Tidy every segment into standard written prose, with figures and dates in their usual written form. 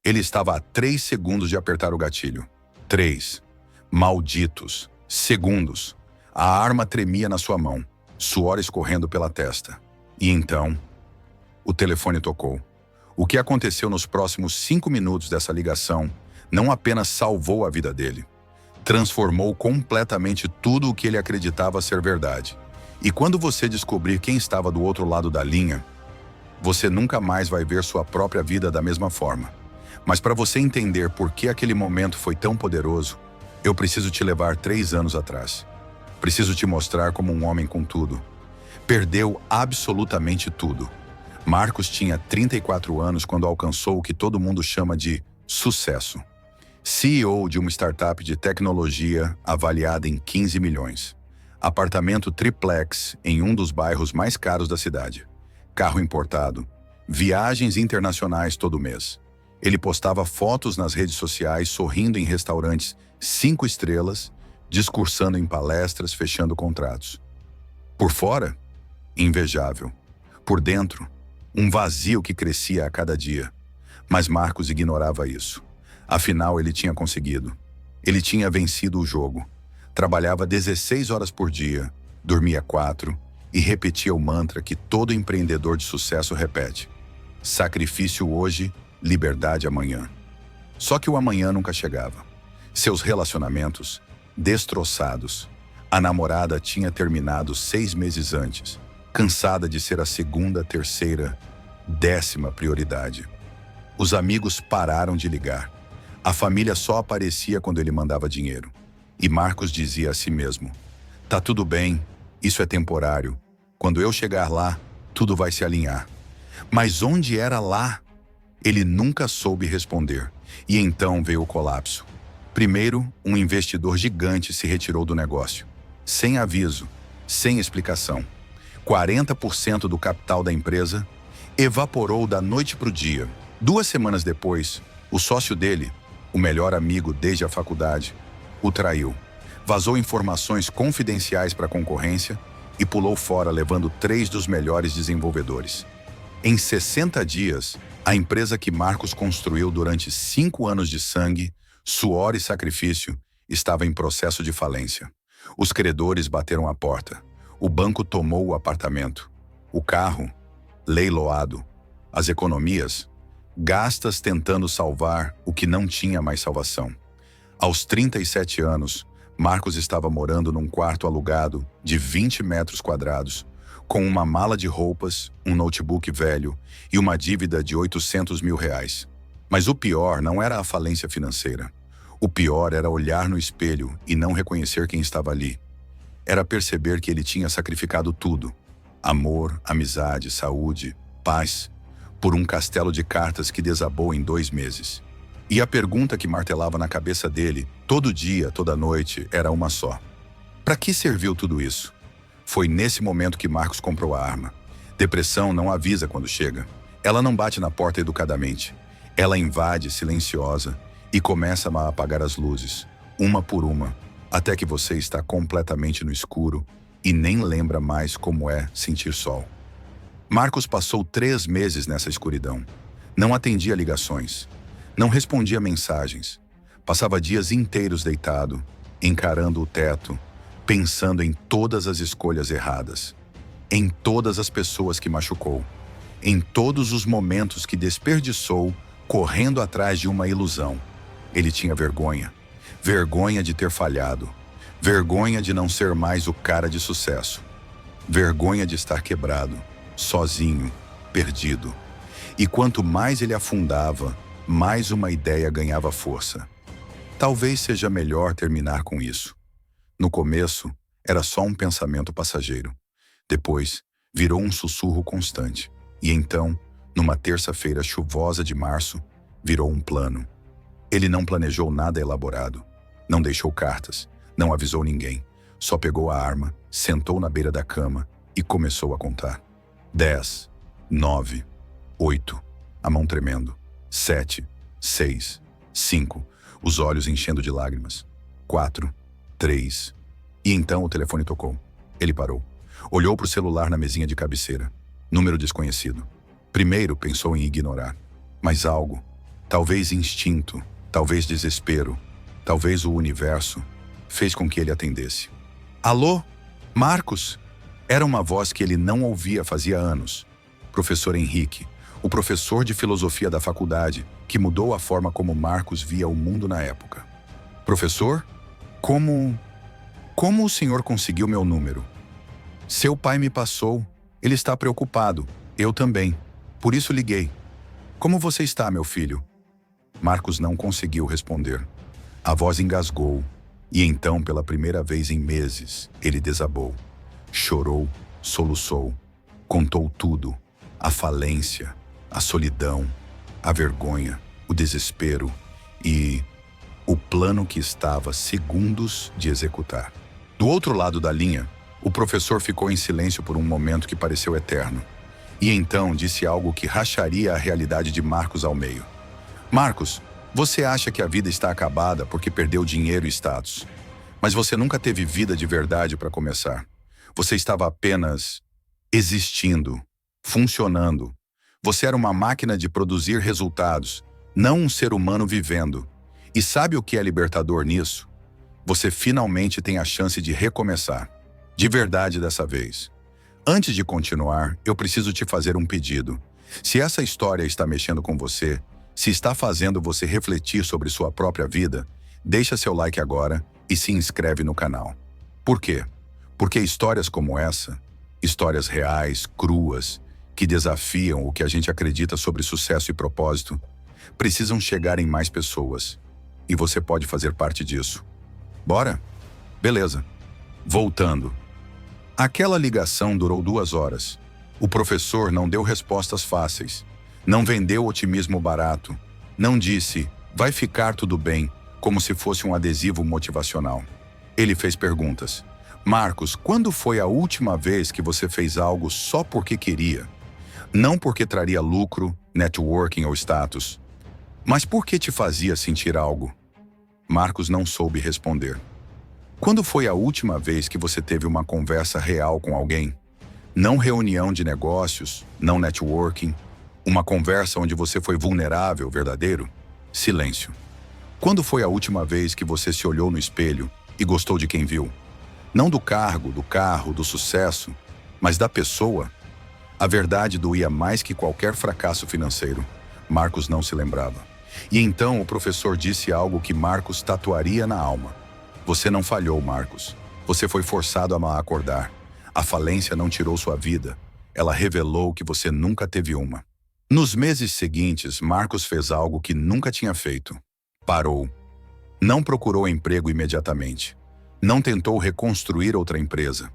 Ele estava a 3 segundos de apertar o gatilho. 3 malditos segundos. A arma tremia na sua mão, suor escorrendo pela testa. E então, o telefone tocou. O que aconteceu nos próximos 5 minutos dessa ligação não apenas salvou a vida dele, transformou completamente tudo o que ele acreditava ser verdade. E quando você descobrir quem estava do outro lado da linha, você nunca mais vai ver sua própria vida da mesma forma. Mas para você entender por que aquele momento foi tão poderoso, eu preciso te levar 3 anos atrás. Preciso te mostrar como um homem com tudo. Perdeu absolutamente tudo. Marcos tinha 34 anos quando alcançou o que todo mundo chama de sucesso. CEO de uma startup de tecnologia avaliada em 15 milhões. Apartamento triplex em um dos bairros mais caros da cidade. Carro importado. Viagens internacionais todo mês. Ele postava fotos nas redes sociais sorrindo em restaurantes 5 estrelas, discursando em palestras, fechando contratos. Por fora, invejável. Por dentro, um vazio que crescia a cada dia. Mas Marcos ignorava isso. Afinal, ele tinha conseguido. Ele tinha vencido o jogo. Trabalhava 16 horas por dia, dormia 4 e repetia o mantra que todo empreendedor de sucesso repete: sacrifício hoje, liberdade amanhã. Só que o amanhã nunca chegava. Seus relacionamentos, destroçados. A namorada tinha terminado 6 meses antes, cansada de ser a segunda, terceira, 10ª prioridade. Os amigos pararam de ligar. A família só aparecia quando ele mandava dinheiro. E Marcos dizia a si mesmo: tá tudo bem, isso é temporário. Quando eu chegar lá, tudo vai se alinhar. Mas onde era lá? Ele nunca soube responder. E então veio o colapso. Primeiro, um investidor gigante se retirou do negócio. Sem aviso, sem explicação. 40% do capital da empresa evaporou da noite para o dia. 2 semanas depois, o sócio dele, o melhor amigo desde a faculdade, o traiu. Vazou informações confidenciais para a concorrência e pulou fora, levando 3 dos melhores desenvolvedores. Em 60 dias, a empresa que Marcos construiu durante 5 anos de sangue, suor e sacrifício estava em processo de falência. Os credores bateram a porta. O banco tomou o apartamento. O carro, leiloado. As economias, gastas tentando salvar o que não tinha mais salvação. Aos 37 anos, Marcos estava morando num quarto alugado de 20 metros quadrados, com uma mala de roupas, um notebook velho e uma dívida de R$800 mil. Mas o pior não era a falência financeira. O pior era olhar no espelho e não reconhecer quem estava ali. Era perceber que ele tinha sacrificado tudo: amor, amizade, saúde, paz, por um castelo de cartas que desabou em 2 meses. E a pergunta que martelava na cabeça dele, todo dia, toda noite, era uma só: para que serviu tudo isso? Foi nesse momento que Marcos comprou a arma. Depressão não avisa quando chega. Ela não bate na porta educadamente. Ela invade silenciosa e começa a apagar as luzes, uma por uma, até que você está completamente no escuro e nem lembra mais como é sentir sol. Marcos passou 3 meses nessa escuridão. Não atendia ligações. Não respondia mensagens. Passava dias inteiros deitado, encarando o teto, pensando em todas as escolhas erradas, em todas as pessoas que machucou, em todos os momentos que desperdiçou correndo atrás de uma ilusão. Ele tinha vergonha. Vergonha de ter falhado. Vergonha de não ser mais o cara de sucesso. Vergonha de estar quebrado, sozinho, perdido. E quanto mais ele afundava, mais uma ideia ganhava força. Talvez seja melhor terminar com isso. No começo, era só um pensamento passageiro. Depois, virou um sussurro constante. E então, numa terça-feira chuvosa de março, virou um plano. Ele não planejou nada elaborado. Não deixou cartas. Não avisou ninguém. Só pegou a arma, sentou na beira da cama e começou a contar. 10, 9, 8, a mão tremendo. 7, 6, 5, os olhos enchendo de lágrimas. 4, 3. E então o telefone tocou. Ele parou. Olhou para o celular na mesinha de cabeceira. Número desconhecido. Primeiro pensou em ignorar. Mas algo, Talvez instinto, talvez desespero, talvez o universo fez com que ele atendesse. Alô? Marcos? Era uma voz que ele não ouvia fazia anos. Professor Henrique, o professor de filosofia da faculdade, que mudou a forma como Marcos via o mundo na época. Professor? Como o senhor conseguiu meu número? Seu pai me passou. Ele está preocupado. Eu também. Por isso liguei. Como você está, meu filho? Marcos não conseguiu responder. A voz engasgou. E então, pela primeira vez em meses, ele desabou. Chorou, soluçou. Contou tudo. A falência, a solidão, a vergonha, o desespero e o plano que estava segundos de executar. Do outro lado da linha, o professor ficou em silêncio por um momento que pareceu eterno. E então disse algo que racharia a realidade de Marcos ao meio. Marcos, você acha que a vida está acabada porque perdeu dinheiro e status. Mas você nunca teve vida de verdade para começar. Você estava apenas existindo, funcionando. Você era uma máquina de produzir resultados, não um ser humano vivendo. E sabe o que é libertador nisso? Você finalmente tem a chance de recomeçar. De verdade dessa vez. Antes de continuar, eu preciso te fazer um pedido. Se essa história está mexendo com você, se está fazendo você refletir sobre sua própria vida, deixa seu like agora e se inscreve no canal. Por quê? Porque histórias como essa, histórias reais, cruas, que desafiam o que a gente acredita sobre sucesso e propósito, precisam chegar em mais pessoas. E você pode fazer parte disso. Bora? Beleza. Voltando. Aquela ligação durou 2 horas. O professor não deu respostas fáceis. Não vendeu otimismo barato. Não disse, vai ficar tudo bem, como se fosse um adesivo motivacional. Ele fez perguntas. Marcos, quando foi a última vez que você fez algo só porque queria? Não porque traria lucro, networking ou status, mas porque te fazia sentir algo? Marcos não soube responder. Quando foi a última vez que você teve uma conversa real com alguém? Não reunião de negócios, não networking. Uma conversa onde você foi vulnerável, verdadeiro? Silêncio. Quando foi a última vez que você se olhou no espelho e gostou de quem viu? Não do cargo, do carro, do sucesso, mas da pessoa? A verdade doía mais que qualquer fracasso financeiro. Marcos não se lembrava. E então o professor disse algo que Marcos tatuaria na alma. Você não falhou, Marcos. Você foi forçado a acordar. A falência não tirou sua vida. Ela revelou que você nunca teve uma. Nos meses seguintes, Marcos fez algo que nunca tinha feito. Parou. Não procurou emprego imediatamente. Não tentou reconstruir outra empresa.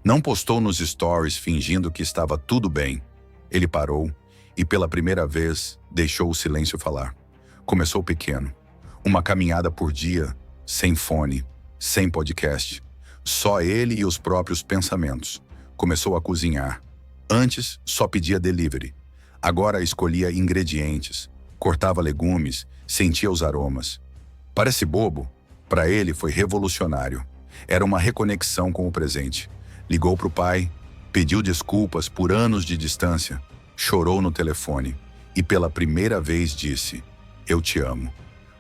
Não postou nos stories fingindo que estava tudo bem. Ele parou e, pela primeira vez, deixou o silêncio falar. Começou pequeno. Uma caminhada por dia, sem fone, sem podcast. Só ele e os próprios pensamentos. Começou a cozinhar. Antes, só pedia delivery. Agora escolhia ingredientes, cortava legumes, sentia os aromas. Parece bobo? Para ele foi revolucionário. Era uma reconexão com o presente. Ligou para o pai, pediu desculpas por anos de distância, chorou no telefone e pela primeira vez disse, eu te amo.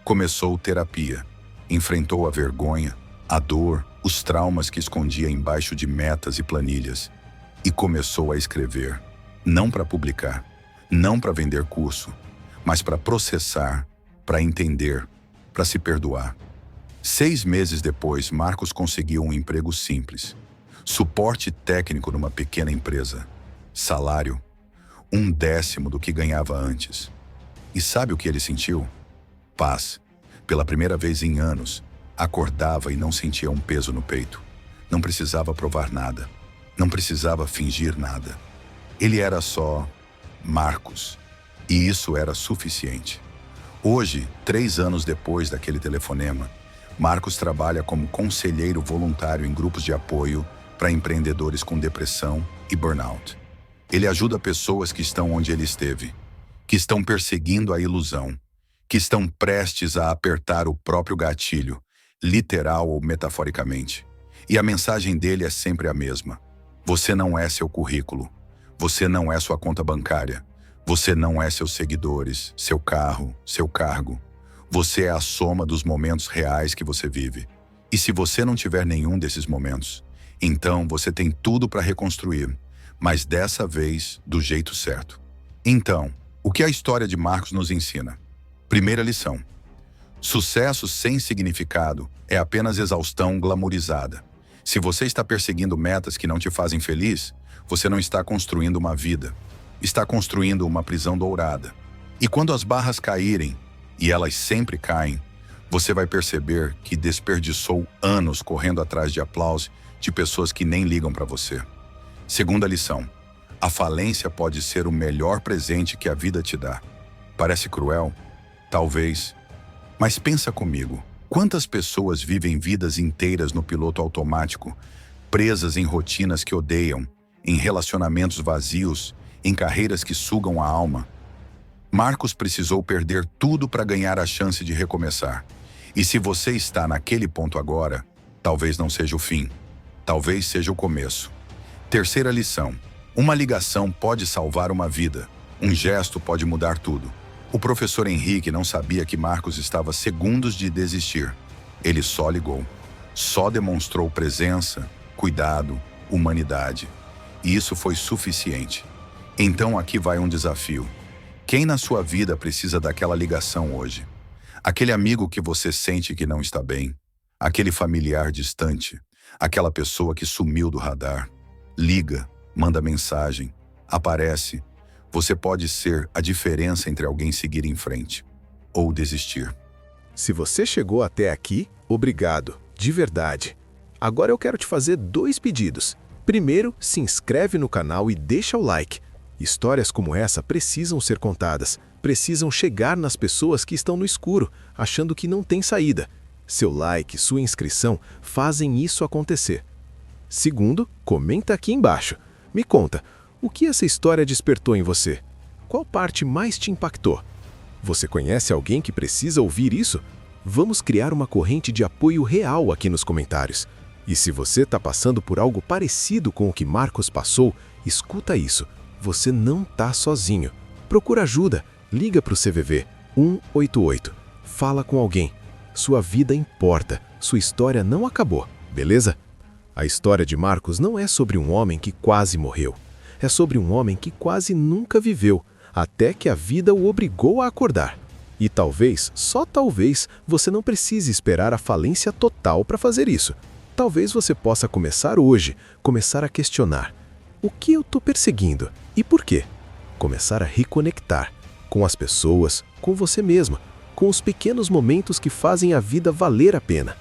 Começou terapia. Enfrentou a vergonha, a dor, os traumas que escondia embaixo de metas e planilhas. E começou a escrever, não para publicar, não para vender curso, mas para processar, para entender, para se perdoar. 6 meses depois, Marcos conseguiu um emprego simples. Suporte técnico numa pequena empresa. Salário, 1/10 do que ganhava antes. E sabe o que ele sentiu? Paz. Pela primeira vez em anos, acordava e não sentia um peso no peito. Não precisava provar nada. Não precisava fingir nada. Ele era só Marcos. E isso era suficiente. Hoje, 3 anos depois daquele telefonema, Marcos trabalha como conselheiro voluntário em grupos de apoio para empreendedores com depressão e burnout. Ele ajuda pessoas que estão onde ele esteve, que estão perseguindo a ilusão, que estão prestes a apertar o próprio gatilho, literal ou metaforicamente. E a mensagem dele é sempre a mesma. Você não é seu currículo. Você não é sua conta bancária. Você não é seus seguidores, seu carro, seu cargo. Você é a soma dos momentos reais que você vive. E se você não tiver nenhum desses momentos, então você tem tudo para reconstruir, mas dessa vez do jeito certo. Então, o que a história de Marcos nos ensina? Primeira lição: sucesso sem significado é apenas exaustão glamourizada. Se você está perseguindo metas que não te fazem feliz, você não está construindo uma vida. Está construindo uma prisão dourada. E quando as barras caírem, e elas sempre caem, você vai perceber que desperdiçou anos correndo atrás de aplauso de pessoas que nem ligam para você. Segunda lição: a falência pode ser o melhor presente que a vida te dá. Parece cruel? Talvez. Mas pensa comigo, quantas pessoas vivem vidas inteiras no piloto automático, presas em rotinas que odeiam, em relacionamentos vazios, em carreiras que sugam a alma? Marcos precisou perder tudo para ganhar a chance de recomeçar. E se você está naquele ponto agora, talvez não seja o fim, talvez seja o começo. Terceira lição: uma ligação pode salvar uma vida, um gesto pode mudar tudo. O professor Henrique não sabia que Marcos estava a segundos de desistir. Ele só ligou, só demonstrou presença, cuidado, humanidade. E isso foi suficiente. Então aqui vai um desafio. Quem na sua vida precisa daquela ligação hoje? Aquele amigo que você sente que não está bem? Aquele familiar distante? Aquela pessoa que sumiu do radar? Liga, manda mensagem, aparece. Você pode ser a diferença entre alguém seguir em frente ou desistir. Se você chegou até aqui, obrigado, de verdade. Agora eu quero te fazer 2 pedidos. Primeiro, se inscreve no canal e deixa o like. Histórias como essa precisam ser contadas, precisam chegar nas pessoas que estão no escuro, achando que não tem saída. Seu like, sua inscrição fazem isso acontecer. Segundo, comenta aqui embaixo. Me conta, o que essa história despertou em você? Qual parte mais te impactou? Você conhece alguém que precisa ouvir isso? Vamos criar uma corrente de apoio real aqui nos comentários. E se você está passando por algo parecido com o que Marcos passou, escuta isso. Você não está sozinho. Procura ajuda. Liga para o CVV 188. Fala com alguém. Sua vida importa. Sua história não acabou, beleza? A história de Marcos não é sobre um homem que quase morreu. É sobre um homem que quase nunca viveu, até que a vida o obrigou a acordar. E talvez, só talvez, você não precise esperar a falência total para fazer isso. Talvez você possa começar hoje, começar a questionar. O que eu estou perseguindo? E por quê? Começar a reconectar com as pessoas, com você mesmo, com os pequenos momentos que fazem a vida valer a pena.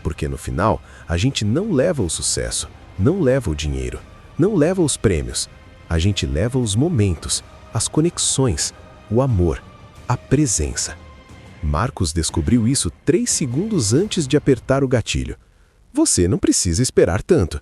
Porque no final, a gente não leva o sucesso, não leva o dinheiro, não leva os prêmios. A gente leva os momentos, as conexões, o amor, a presença. Marcos descobriu isso 3 segundos antes de apertar o gatilho. Você não precisa esperar tanto.